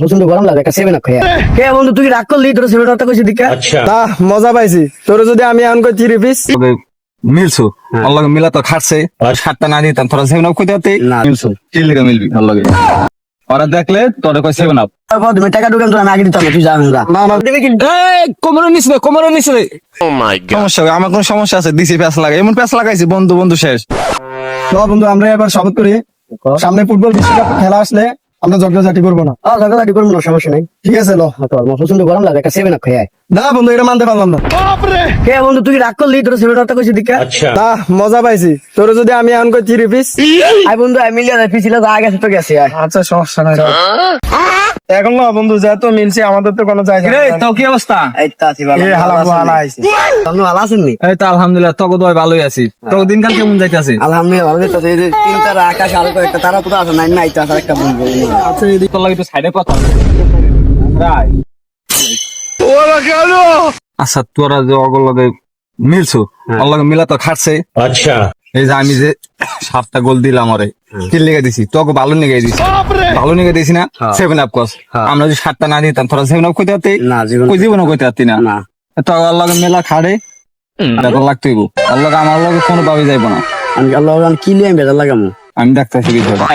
প্রচন্ড গরম লাগে একটা 7 আপ খাইয়া। কে বন্ধু তুই রাগ করলি তোর 7 আপটা কইছিস দিকা? তা মজা পাইছি তোর যদি আমি এখন কই 3 পিস মিলছু আল্লাহ মিলা তো খাটছে আর সাতটা না দিতাম তোরা সেভেন আপ কইতে হতে না। মিলছু কি লেগে মিলবি আল্লাহ ওরা দেখলে তোরে কই সেভেন আপ তুমি টাকা ঢুকান তোর আমি আগে দিতাম না, তুই জানিস না। না না দেবে কিন্তু কোমরে নিচে কোমরে নিচে সমস্যা হবে, আমার কোন সমস্যা আছে দিছি প্যাস লাগাই এমন প্যাস লাগাইছি বন্ধু বন্ধু শেষ। তো বন্ধু আমরা এবার শপথ করি সামনে ফুটবল বিশ্বকাপ খেলা আসলে আমরা ঝগড়াঝাটি করবো না, ঝগড়াঝাটি করবো না, সমস্যা নাই। ঠিক আছে? লো প্রচন্ড গরম লাগে একটা 7 আপ খাইয়া। না বন্ধু এটা মানতে পারলাম না। কে বন্ধু তুই রাগ করলি তোর 7 আপটা কইছিস দিকা? তা মজা পাইছি তোর যদি আমি এখন কই 3 পিস আই বন্ধু আমি মিলিয়ে যাই পিছিল যা গেছে তো গেছে। আচ্ছা সমস্যা নাই। এখন না বন্ধু যেহেতু মিলছে আমাদের তো কোনো জায়গা রে তাও কি অবস্থা? এই তো আছি ভালো। এই হালা হালা আইছে আপনি ভালো আছেন নি? এই তো আলহামদুলিল্লাহ তোকে তো ভালোই আছি। তোকে দিনকাল কেমন যাইতাছে? আলহামদুলিল্লাহ ভালো লাগতেছে। এই যে তিন তারা আকাশ আলো কয়েকটা তারা তো আছে নাই নাই তো আছে একটা বন্ধু। আচ্ছা এদিক তোর লাগে একটু সাইডে কথা আচ্ছা তোরা যে অগল লগে মিলছো আল্লাহ মিলা তো খাটছে। अच्छा এই যে আমি যে 7টা গোল দিলাম ওরে কি লেগে দিছি তোকে ভালো লেগে দিছি ভালো লেগে দিছি না সেভেন আপ কস আমরা যদি 7টা না দিতাম তোরা সেভেন আপ কইতে পারতি না জীবন কই জীবনও কইতে পারতি না। না তো আল্লাহ মেলা খাড়ে এটা লাগতেইব আল্লাহ আমার লগে কোনো ভাবে যাইব না। আমি আল্লাহ জান কি লিয়ে বেজার লাগামু। আমি ডাক্তার শিখি তোরা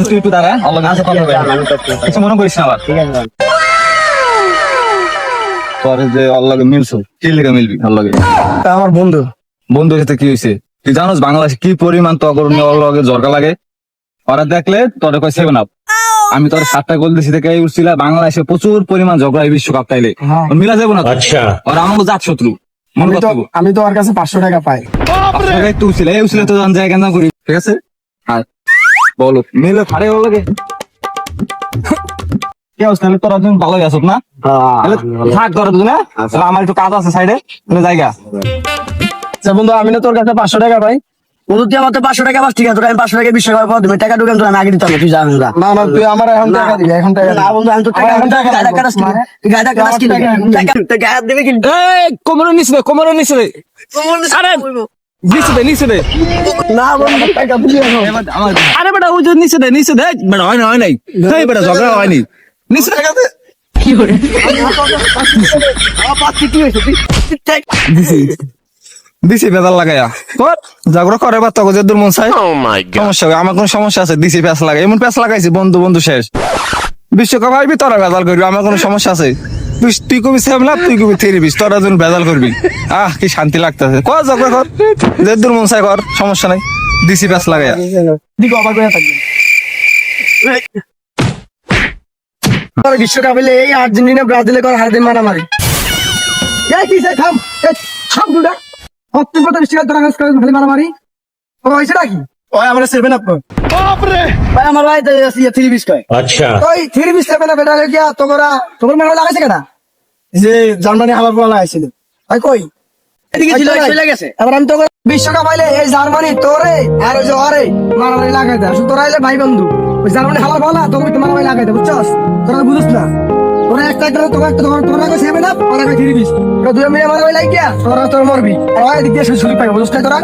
তুই একটু দাঁড়া আল্লাহ কাছে কথা বলবে কিছু মনে করিস না আবার ঠিক আছে তোর যে আল্লাহ মিলছো কি লেগে মিলবি আল্লাহ তা আমার বন্ধু বন্ধুর সাথে কি হয়েছে তুই জানোস বাংলাদেশে কি পরিমাণ তগরে জরকা লাগে ওরা দেখলে তোর কয় সেভেন আপ। আমি তোর 7টা গোল দিছি দেখে উঠছিলাম বাংলাদেশে প্রচুর পরিমাণ ঝগড়া এই বিশ্বকাপ তাইলে ওর মিলা যাবো না अच्छा ওরা আমাকে জাত শত্রু মনে করতে আমি তো ওর কাছে 500 টাকা পাই। তুই উঠছিল এই উঠছিল তো জান জায়গা না করি ঠিক আছে আর বলো মিলে ফাড়ে ওর লাগে কি অবস্থা তাহলে তোরা তুমি ভালোই আছো না তাহলে থাক তোরা দুজনে তাহলে আমার একটু কাজ আছে সাইডে জায়গা আচ্ছা বন্ধু আমি না তোর কাছে 500 টাকা পাই। বন্ধু তুই আমার তো 500 টাকা পাস ঠিক আছে, তোর আমি 500 টাকা বিশ্বকাপ পাবো তুমি টাকা ঢুকান তোর আমি আগে দিতাম না, তুই জানিস না। না না তুই আমার এখন টাকা দিবি এখন টাকা না বন্ধু আমি তো টাকা এখন টাকা গায়দা কাটাস কি তুই গায়দা কাটাস কি টাকা গায়দ দেবে কি? এই কোমরে নিচে দে আরে নিচে দে না বন্ধু টাকা দিবি এখন। আরে বেটা ওই যে নিচে দে বেটা হয় নাই এই বেটা ঝগড়া হয়নি নিচে টাকা দে আমার পাস কি হইছে তুই দিছি বেদাল লাগাইয়া কর ঝগড়া করে বা তখন যে দূর মন চাই সমস্যা হবে, আমার কোন সমস্যা আছে দিছি প্যাস লাগাই এমন প্যাস লাগাইছি বন্ধু বন্ধু শেষ। বিশ্বকাপ আইবি তোরা ভেজাল করবি আমার কোনো সমস্যা আছে তুই কবি সেভেন আপ তুই কবি 3 পিস তোরা যখন ভেজাল করবি কি শান্তি লাগতেছে কর ঝগড়া কর যে দূর মন চাই কর সমস্যা নাই দিছি প্যাস লাগাইয়া দিকে অবাক হয়ে থাকবি। আর বিশ্বকাপ হলে এই আর্জেন্টিনা ব্রাজিলে কর হারদিন মারামারি এই কি সে থাম থাম দুটা হত্যা কথা বিশ্বকাপ তোরা কাজ করে খালি মারামারি ও হইছে নাকি ওই আমরা 7 আপ ভাই আমার ভাই তো 3 পিস কয় अच्छा ওই 3 পিস 7 আপ এটা কি তোমরা মারা লাগাইছে কেন যে জার্মানি হালার বলা আইছিল ভাই কই এদিকে ছিল চলে গেছে। এবার আমি তো বিশ্বকাপ আইলে এই জার্মানি তোরে আর ওই যে ওরে মারামারি লাগাই দেয় শুধু তোরা আইলে ভাই বন্ধু ওই জার্মানি হালার বলা তোকে মারামারি লাগাই দেয় বুঝছস তোরা বুঝছ না তোরা একটা করে তোরা কই 7 আপ ওরা কই 3 পিস তোরা দুই মিলে মারামারি লাগিয়া তোরা তোর মরবি আর এদিক দিয়ে শুলি পাই বুঝছ না তোরা।